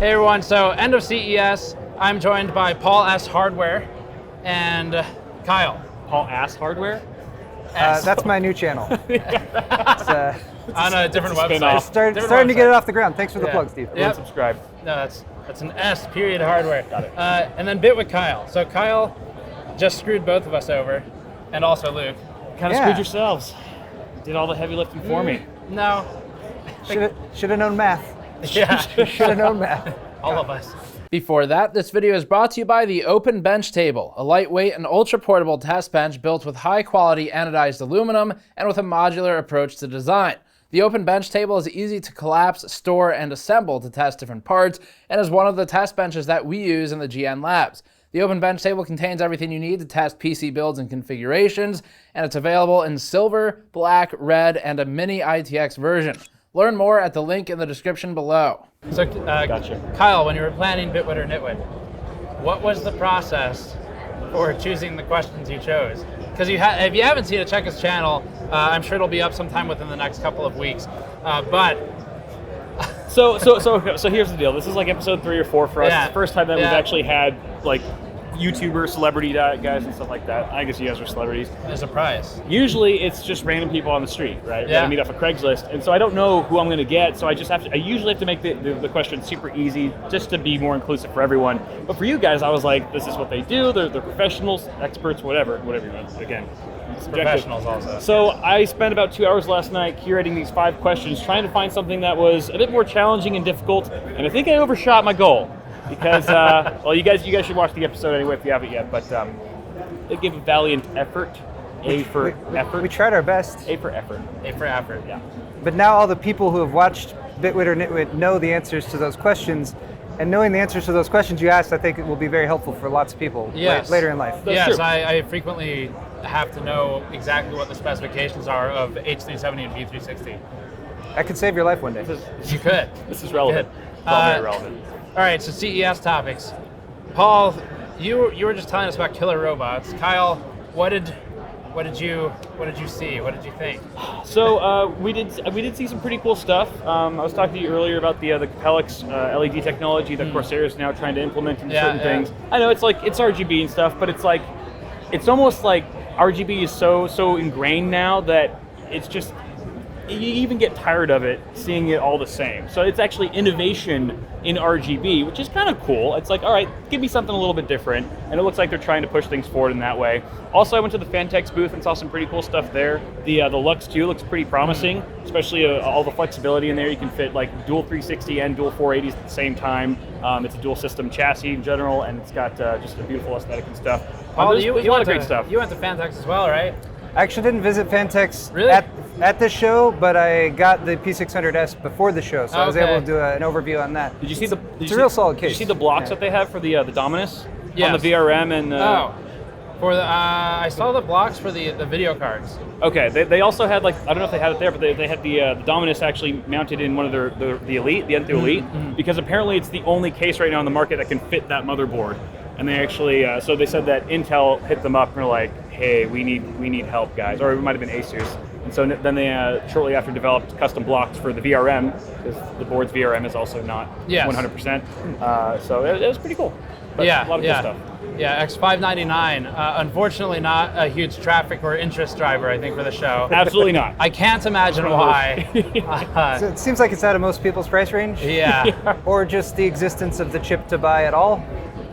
Hey everyone, so end of CES, I'm joined by Paul S. Hardware and Kyle. Paul Ass Hardware? That's my new channel. On a different website. Starting to get it off the ground. Thanks for the plug, Steve. Yep. Subscribe. No, that's an S period hardware. Got it. And then Bitwit Kyle. So Kyle just screwed both of us over, and also Luke. Kind of screwed yourselves. Did all the heavy lifting for me. No. Should have known math. Yeah. Should have known math. All of us. Before that, this video is brought to you by the Open Bench Table, a lightweight and ultra-portable test bench built with high-quality anodized aluminum and with a modular approach to design. The Open Bench Table is easy to collapse, store, and assemble to test different parts, and is one of the test benches that we use in the GN Labs. The Open Bench Table contains everything you need to test PC builds and configurations, and it's available in silver, black, red, and a mini ITX version. Learn more at the link in the description below. So, Gotcha. Kyle, when you were planning Bitwit or Nitwit, what was the process for choosing the questions you chose? Because if you haven't seen it, check his channel. I'm sure it'll be up sometime within the next couple of weeks. So here's the deal. This is like episode 3 or 4 for us. Yeah. It's the first time that we've actually had like YouTuber, celebrity guys and stuff like that. I guess you guys are celebrities. There's a prize. Usually it's just random people on the street, right? Yeah. That I meet off of Craigslist. And so I don't know who I'm going to get, so I usually have to make the question super easy just to be more inclusive for everyone. But for you guys, I was like, this is what they do. They're professionals, experts, whatever you want. Again, Professionals also. So I spent about 2 hours last night curating these 5 questions, trying to find something that was a bit more challenging and difficult, and I think I overshot my goal. Because, well, you guys should watch the episode anyway if you haven't yet, but they give a valiant effort. A for effort. We tried our best. A for effort. A for effort. Yeah. But now all the people who have watched Bitwit or Nitwit know the answers to those questions, and knowing the answers to those questions you asked, I think it will be very helpful for lots of people later in life. Yes, I frequently have to know exactly what the specifications are of H370 and V360. I could save your life one day. You could. This is relevant. It's all very relevant. All right, so CES topics. Paul, you were just telling us about killer robots. Kyle, what did you see? What did you think? So we did see some pretty cool stuff. I was talking to you earlier about the Capellix LED technology that Corsair is now trying to implement in certain things. I know it's RGB and stuff, but it's almost like RGB is so ingrained now that it's just you even get tired of it seeing it all the same. So it's actually innovation in RGB, which is kind of cool. It's like, all right, give me something a little bit different, and it looks like they're trying to push things forward in that way. Also, I went to the Fantex booth and saw some pretty cool stuff there. The Lux 2 looks pretty promising, especially all the flexibility in there. You can fit like dual 360 and dual 480s at the same time. It's a dual system chassis in general, and it's got just a beautiful aesthetic and stuff. Paul, there's a lot of great stuff. You went to Fantex as well, right? I actually didn't visit Fantex Really? at the show, but I got the P600S before the show, so I was able to do an overview on that. Did you see It's a real solid case. Did you see the blocks that they have for the Dominus? Yes. On the VRM and for the I saw the blocks for the video cards. Okay, they also had like, I don't know if they had it there, but they had the Dominus actually mounted in one of the Elite, the N2 Elite, because apparently it's the only case right now on the market that can fit that motherboard. And they actually, so they said that Intel hit them up and were like, hey, we need help, guys. Or it might have been Asus. And so then they shortly after developed custom blocks for the VRM, because the board's VRM is also not 100%. So it was pretty cool. But a lot of cool stuff. Yeah, X599. Unfortunately, not a huge traffic or interest driver, I think, for the show. Absolutely not. I can't imagine why. So it seems like it's out of most people's price range. Yeah. Or just the existence of the chip to buy at all.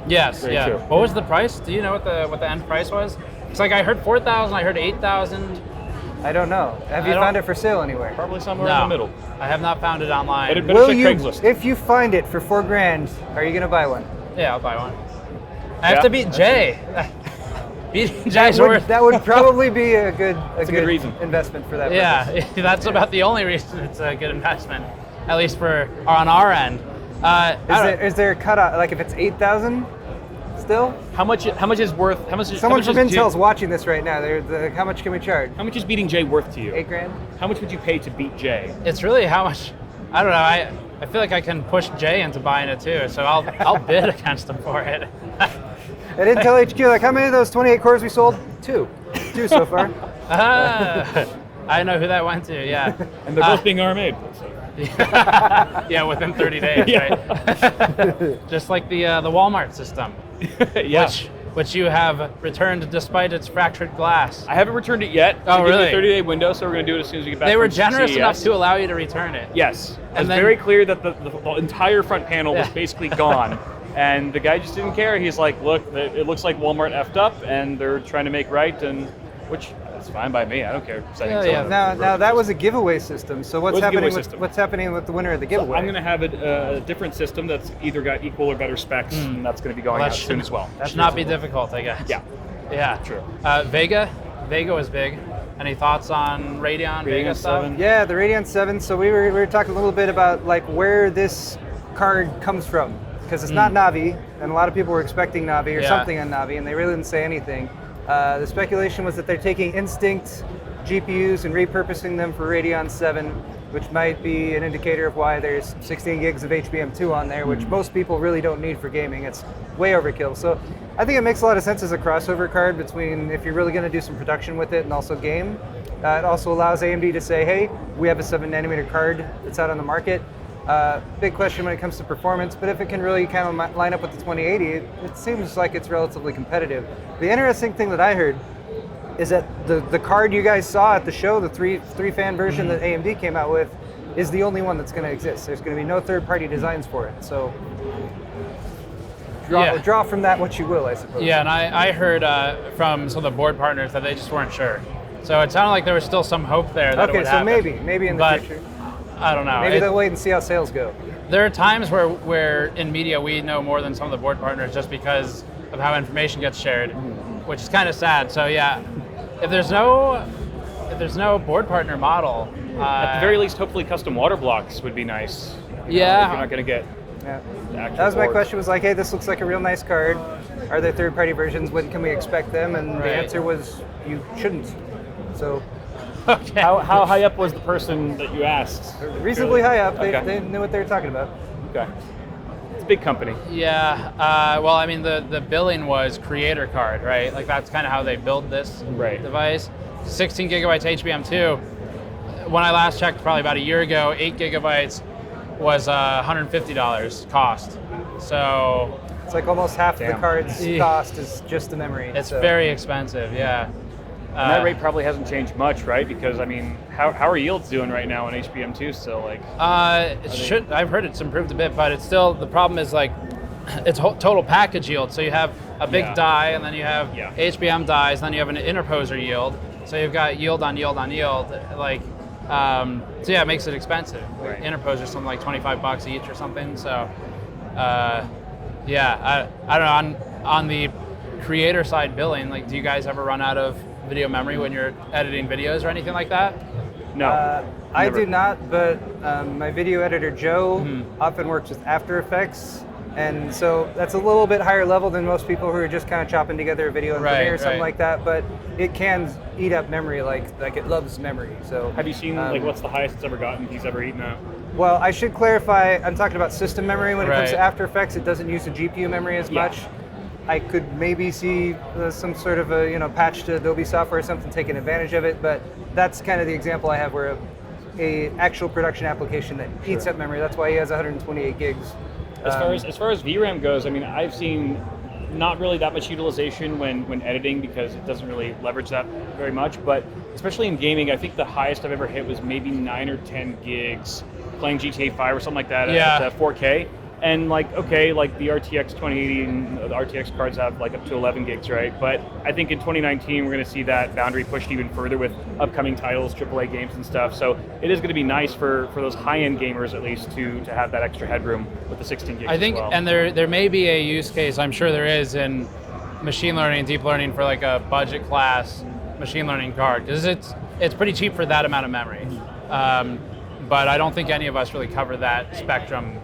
Yes. Very yeah. true. What was the price? Do you know what the end price was? It's like I heard 4,000. I heard 8,000. I don't know. Have you found it for sale anywhere? Probably somewhere in the middle. I have not found it online. Better check Craigslist. If you find it for $4,000, are you gonna buy one? Yeah, I'll buy one. I have to beat Jay. Beating Jay's worth. That would probably be a good reason. investment for that. Yeah, that's about the only reason it's a good investment, at least on our end. Is there a cutoff? Like if it's 8,000, still? How much is worth? How much? Someone from Intel's watching this right now. How much can we charge? How much is beating Jay worth to you? $8,000. How much would you pay to beat Jay? It's really how much. I don't know. I feel like I can push Jay into buying it too, so I'll bid against him for it. At Intel HQ, like how many of those 28 cores we sold? Two so far. I know who that went to. Yeah. And they're both being ARM-made. Yeah, within 30 days, right? Just like the Walmart system, Yeah. which you have returned despite its fractured glass. I haven't returned it yet. Oh, really? It's a 30-day window, so we're going to do it as soon as we get back. They were from generous CES. enough to allow you to return it. Yes. And It's then- very clear that the entire front panel was Yeah. basically gone. And the guy just didn't care. He's like, look, it looks like Walmart effed up, and they're trying to make right, and which is fine by me. I don't care. Yeah. Now that was a giveaway system. So what's was a happening giveaway with system. what's happening with the winner of the So giveaway? I'm going to have a different system that's either got equal or better specs, and that's going to be going out soon as well. That should not be difficult, I guess. Yeah. Yeah. True. Vega was big. Any thoughts on Radeon Vega stuff? 7. Yeah, the Radeon 7. So we were talking a little bit about like where this card comes from, because it's not Navi, and a lot of people were expecting Navi or something on Navi, and they really didn't say anything. The speculation was that they're taking Instinct GPUs and repurposing them for Radeon 7, which might be an indicator of why there's 16 gigs of HBM2 on there, which most people really don't need for gaming. It's way overkill. So I think it makes a lot of sense as a crossover card between if you're really going to do some production with it and also game. It also allows AMD to say, hey, we have a 7nm card that's out on the market. Big question when it comes to performance, but if it can really kind of line up with the 2080, it seems like it's relatively competitive. The interesting thing that I heard is that the card you guys saw at the show, the three-fan version that AMD came out with, is the only one that's going to exist. There's going to be no third-party designs for it. So draw from that what you will, I suppose. Yeah, and I heard from some of the board partners that they just weren't sure. So it sounded like there was still some hope there that it would happen. maybe in the But future. I don't know. Maybe they'll wait and see how sales go. There are times where in media we know more than some of the board partners just because of how information gets shared, which is kind of sad. So yeah, if there's no board partner model, At the very least, hopefully custom water blocks would be nice. Yeah. If you're not going to get Yeah. the actual That was my board. question, was like, hey, this looks like a real nice card. Are there third-party versions? When can we expect them? And the Right. answer was, you shouldn't. So okay. How high up was the person that you asked? reasonably high up. Okay. They knew what they were talking about. Okay. It's a big company. Yeah. Well, I mean, the billing was creator card, right? Like that's kind of how they build this Right. device. 16 gigabytes HBM2. When I last checked, probably about a year ago, 8 gigabytes was $150 cost. So It's like almost half the Damn. card's cost is just the memory. it's so. very expensive, yeah. And that rate probably hasn't changed much, right? Because I mean, how are yields doing right now on HBM2 still? Like, I've heard it's improved a bit, but it's still, the problem is like, it's total package yield. So you have a big Yeah. die, and then you have Yeah. HBM dies, then you have an interposer yield. So you've got yield on yield on yield. Like, so yeah, it makes it expensive. Right. Interposers something like $25 each or something. So, yeah, I don't know. On the creator side billing, like, do you guys ever run out of video memory when you're editing videos or anything like that? no. I never. do not, but my video editor Joe Mm-hmm. often works with After Effects, and so that's a little bit higher level than most people who are just kind of chopping together a video in Right, Premiere or something right. like that. But it can eat up memory, like it loves memory. So Have you seen like what's the highest it's ever gotten? He's ever eaten out? Well, I should clarify. I'm talking about system memory when it comes to Right. After Effects. It doesn't use the GPU memory as Yeah. much. I could maybe see some sort of a patch to Adobe software or something taking advantage of it, but that's kind of the example I have where a actual production application that eats up memory. That's why he has 128 gigs. As far as VRAM goes, I mean, I've seen not really that much utilization when editing because it doesn't really leverage that very much. But especially in gaming, I think the highest I've ever hit was maybe 9 or 10 gigs playing GTA 5 or something like that at 4K. And like, okay, like the RTX 2080 and the RTX cards have like up to 11 gigs, right? But I think in 2019, we're going to see that boundary pushed even further with upcoming titles, AAA games and stuff. So it is going to be nice for those high-end gamers at least to have that extra headroom with the 16 gigs I think, as well. and there may be a use case, I'm sure there is, in machine learning and deep learning for like a budget class machine learning card, because it's pretty cheap for that amount of memory. But I don't think any of us really cover that spectrum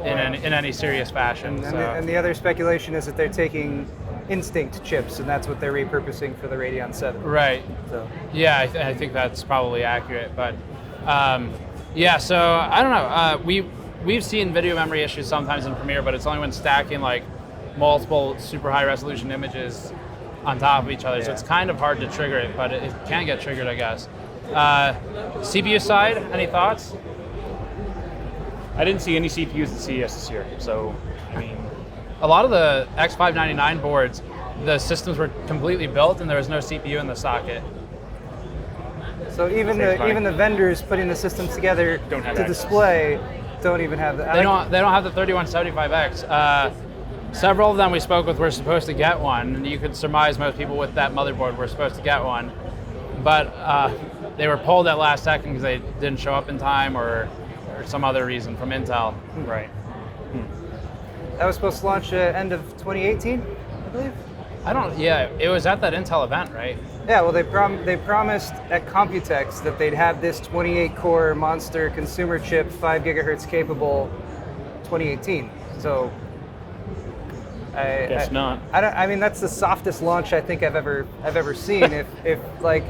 in any serious fashion. And the other speculation is that they're taking Instinct chips, and that's what they're repurposing for the Radeon 7. Right. So. Yeah, I think that's probably accurate. But yeah, so I don't know. We've seen video memory issues sometimes in Premiere, but it's only when stacking like multiple super high resolution images on top of each other. So it's kind of hard to trigger it, but it can get triggered, I guess. CPU side, any thoughts? I didn't see any CPUs at CES this year, so I mean, a lot of the X599 boards, the systems were completely built and there was no CPU in the socket. So even the vendors putting the systems together Don't have to access. display don't even have that. They don't have the 3175X. Several of them we spoke with were supposed to get one, and you could surmise most people with that motherboard were supposed to get one, but they were pulled at last second because they didn't show up in time or some other reason from Intel. right. That was supposed to launch end of 2018, I believe. Yeah, it was at that Intel event, right? Yeah, well, they promised at Computex that they'd have this 28-core monster consumer chip, 5 gigahertz capable, 2018. So, Guess not. I mean, that's the softest launch I think I've ever seen. if like,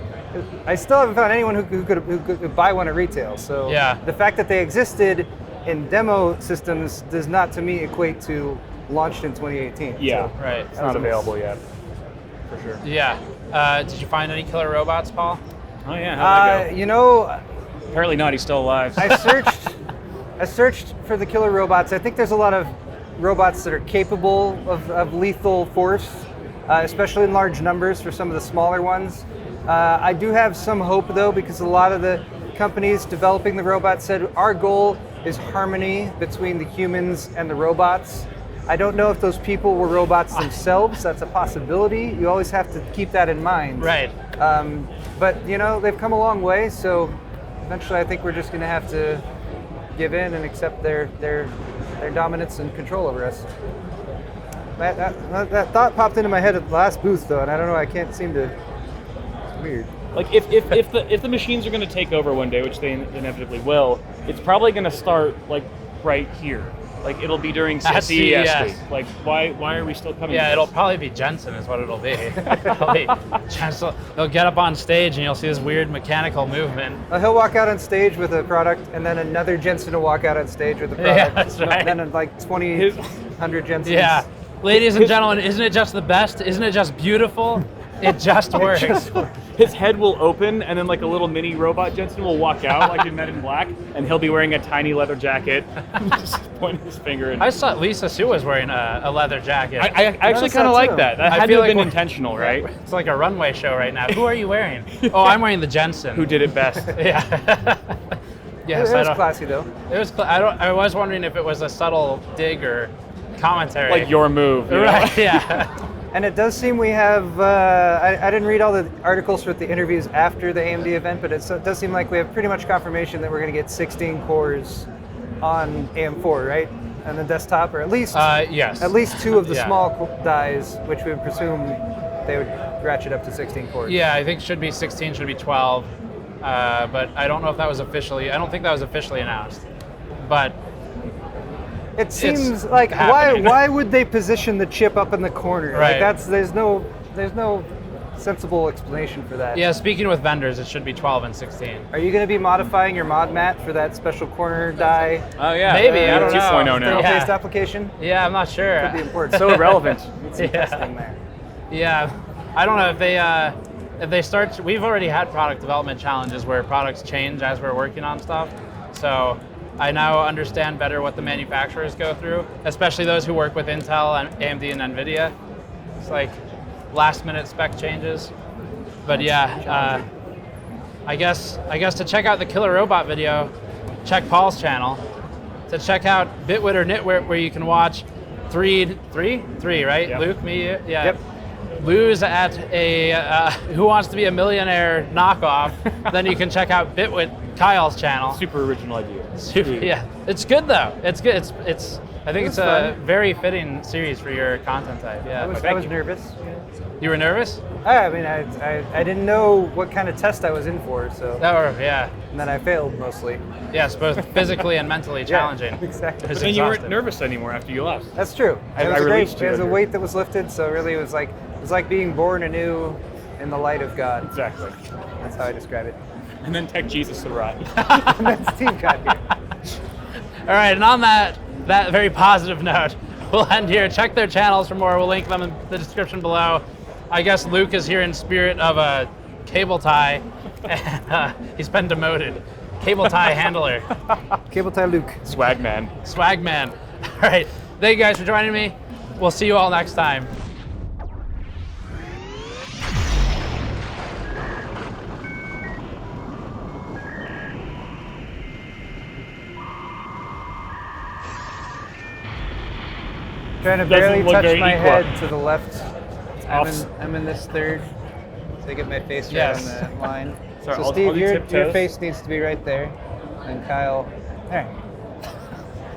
I still haven't found anyone who could buy one at retail. So yeah. The fact that they existed in demo systems does not, to me, equate to launched in 2018. Yeah, So, right. It's not available yet, for sure. Yeah. Did you find any killer robots, Paul? Oh yeah, how'd that go? you know, Apparently not. He's still alive. I searched for the killer robots. I think there's a lot of robots that are capable of lethal force, especially in large numbers for some of the smaller ones. I do have some hope though, because a lot of the companies developing the robots said our goal is harmony between the humans and the robots. I don't know if those people were robots themselves. That's a possibility. You always have to keep that in mind. Right. But you know, they've come a long way, so eventually I think we're just going to have to give in and accept their dominance and control over us. That thought popped into my head at the last booth though, and I don't know, I can't seem to. It's weird. Like if the machines are going to take over one day, which they inevitably will, it's probably going to start like right here. Like it'll be during At CES. CES. Like why are we still coming? Yeah, to it'll this? probably be Jensen is what it'll be. Jensen, they'll get up on stage and you'll see this weird mechanical movement. He'll walk out on stage with a product, and then another Jensen will walk out on stage with a product. Yeah, that's right. Then like 100 Jensens. Yeah. Ladies and gentlemen, isn't it just the best? Isn't it just beautiful? It just works. His head will open, and then like a little mini robot Jensen will walk out, like in Men in Black, and he'll be wearing a tiny leather jacket, just pointing his finger. I saw Lisa Sue was wearing a leather jacket. I actually noticed kind of that like too. that. That I had feel to have like been we're- intentional, right? It's like a runway show right now. Who are you wearing? Oh, I'm wearing the Jensen. Who did it best? Yeah. Yes, It I was don't. classy though. It was. I was wondering if it was a subtle dig or commentary. Like your move, you know? Right? Yeah. And it does seem we have, I didn't read all the articles with the interviews after the AMD event, but it does seem like we have pretty much confirmation that we're going to get 16 cores on AM4, right? On the desktop, or at least Yes. at least 2 of the Yeah. small dies, which we would presume they would ratchet up to 16 cores. Yeah, I think should be 16, should be 12, but I don't know if that was officially. I don't think that was officially announced, but. It seems It's like happening. why would they position the chip up in the corner? Right. Like there's no sensible explanation for that. Yeah, speaking with vendors, it should be 12 and 16. Are you going to be modifying your mod mat for that special corner die? Oh yeah, Maybe, I don't know. 2.0 now. Yeah. Based application? Yeah, I'm not sure. Could be important. So irrelevant. It's some Yeah. testing there. Yeah, I don't know if they start. We've already had product development challenges where products change as we're working on stuff. So I now understand better what the manufacturers go through, especially those who work with Intel and AMD and NVIDIA. It's like last minute spec changes. But yeah, I guess to check out the Killer Robot video, check Paul's channel. To check out Bitwit or Nitwit, where you can watch three, right? Yep. Luke, me, yeah. Yep. Lose at a Who Wants to Be a Millionaire knockoff, then you can check out Bitwit Kyle's channel. Super original idea. Yeah, it's good though. It's good. It's. I think it's It was a fun. very fitting series for your content type. Yeah. I was thank you. nervous. You were nervous? I mean, I didn't know what kind of test I was in for, so Yeah. and then I failed mostly. Yes, both physically and mentally challenging. Yeah, exactly. It's And you weren't exhausting. nervous anymore after you left. That's true. I It was released you It was a under- weight that was lifted, so really it was like being born anew in the light of God. Exactly. That's how I describe it. And then Tech Jesus arrived. And then Steve got here. All right, and on that very positive note, we'll end here. Check their channels for more. We'll link them in the description below. I guess Luke is here in spirit of a cable tie, and he's been demoted. Cable tie handler. Cable tie Luke. Swag man. Swag man. All right. Thank you guys for joining me. We'll see you all next time. Trying to Doesn't barely look touch very my equal. head to the left. I'm in this third, so I get my face right on the line. Sorry, So I'll Steve, do your tiptoes. face needs to be right there, and Kyle, there.